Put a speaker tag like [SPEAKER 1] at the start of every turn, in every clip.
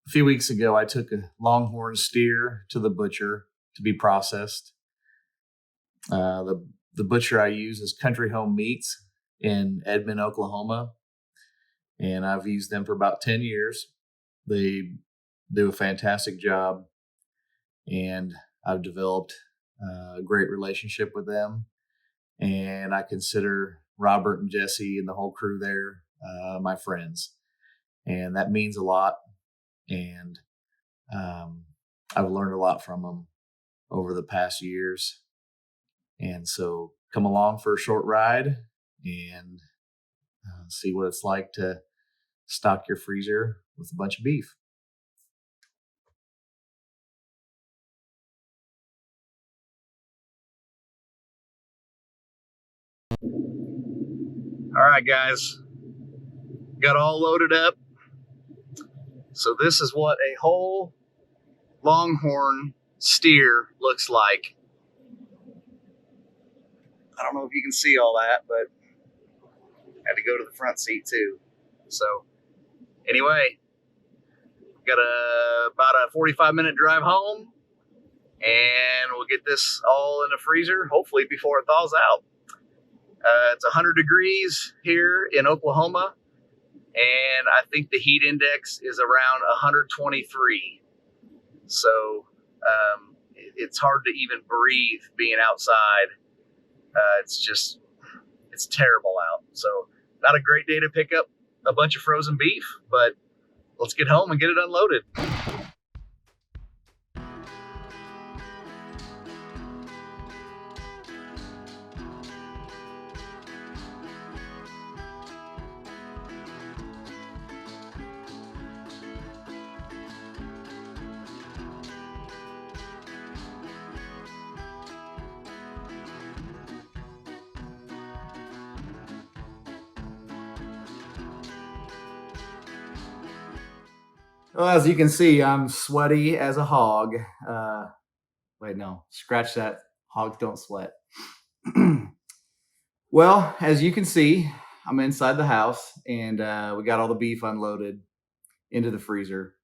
[SPEAKER 1] A few weeks ago, I took a Longhorn steer to the butcher to be processed. The butcher I use is Country Home Meats in Edmond, Oklahoma, and I've used them for about 10 years. They do a fantastic job, and I've developed a great relationship with them. And I consider Robert and Jesse and the whole crew there my friends, and that means a lot. And um, I've learned a lot from them over the past years. And so come along for a short ride and see what it's like to stock your freezer with a bunch of beef. All right, guys, got all loaded up. So this is what a whole Longhorn steer looks like. I don't know if you can see all that, but I had to go to the front seat too. So anyway, got about a 45-minute drive home, and we'll get this all in the freezer, hopefully before it thaws out. It's 100 degrees here in Oklahoma, and I think the heat index is around 123. So it's hard to even breathe being outside. It's terrible out. So not a great day to pick up a bunch of frozen beef, but let's get home and get it unloaded. Well, as you can see, I'm sweaty as a hog. Wait, no, scratch that. Hogs don't sweat. Well, as you can see, I'm inside the house, and we got all the beef unloaded into the freezer.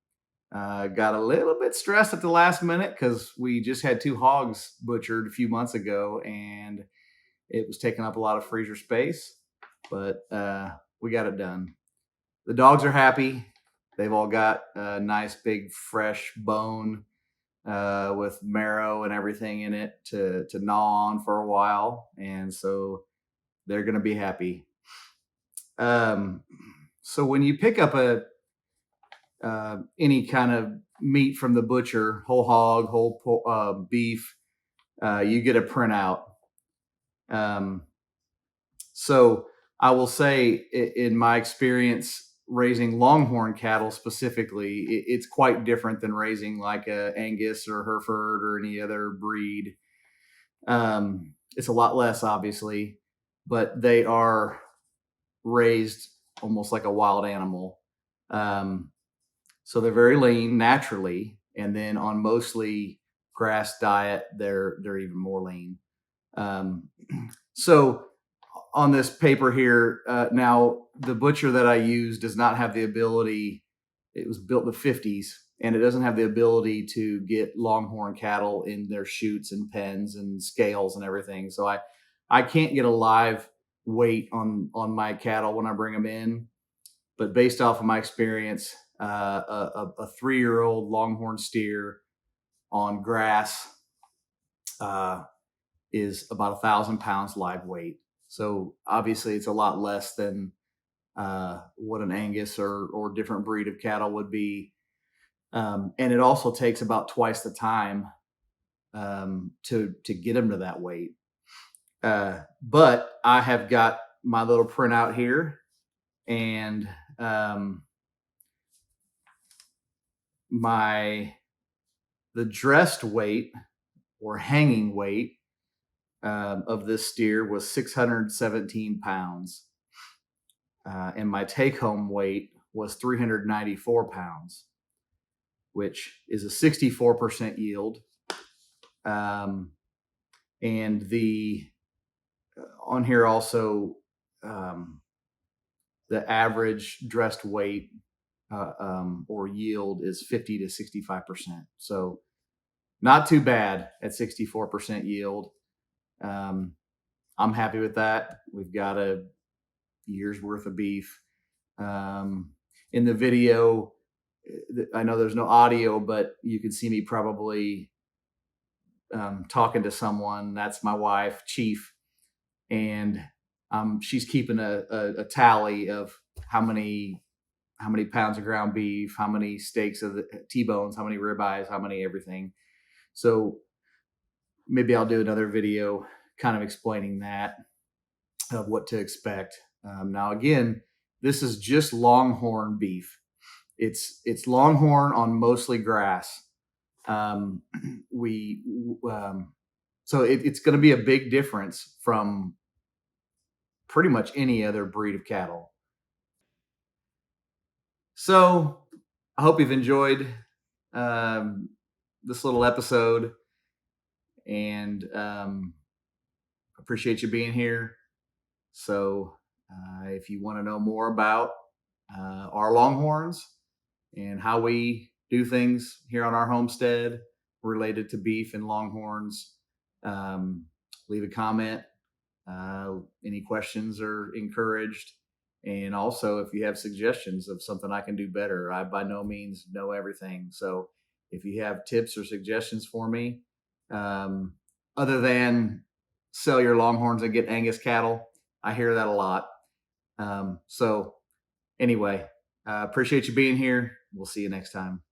[SPEAKER 1] Got a little bit stressed at the last minute because we just had 2 hogs butchered a few months ago, and it was taking up a lot of freezer space, but we got it done. The dogs are happy. They've all got a nice big fresh bone with marrow and everything in it to gnaw on for a while, and so they're going to be happy. So when you pick up any kind of meat from the butcher, whole hog, whole beef, you get a printout. So I will say, in my experience raising Longhorn cattle specifically, it's quite different than raising like a Angus or Hereford or any other breed. It's a lot less, obviously, but they are raised almost like a wild animal. So they're very lean naturally, and then on mostly grass diet, they're even more lean. So on this paper here, now the butcher that I use does not have the ability. It was built in the 50s, and it doesn't have the ability to get Longhorn cattle in their chutes and pens and scales and everything. So I can't get a live weight on my cattle when I bring them in. But based off of my experience, a 3-year-old Longhorn steer on grass is about 1,000 pounds live weight. So obviously it's a lot less than what an Angus or different breed of cattle would be. And it also takes about twice the time to get them to that weight. But I have got my little printout here, and the dressed weight or hanging weight of this steer was 617 pounds. And my take-home weight was 394 pounds, which is a 64% yield. And on here also, the average dressed weight
[SPEAKER 2] or yield is 50 to 65%. So not too bad at 64% yield. Um, I'm happy with that. We've got a year's worth of beef. In the video, I know there's no audio, but you can see me probably talking to someone. That's my wife, Chief, and she's keeping a tally of how many pounds of ground beef, how many steaks of the T-bones, how many ribeyes, how many everything. So maybe I'll do another video kind of explaining that, of what to expect. Now, again, this is just Longhorn beef. It's Longhorn on mostly grass. Um, we so it's going to be a big difference from pretty much any other breed of cattle. So I hope you've enjoyed um, this little episode, and appreciate you being here. So if you want to know more about our Longhorns and how we do things here on our homestead related to beef and Longhorns, leave a comment. Any questions are encouraged. And also, if you have suggestions of something I can do better, I by no means know everything. So if you have tips or suggestions for me, um, other than sell your Longhorns and get Angus cattle, I hear that a lot. So anyway, appreciate you being here. We'll see you next time.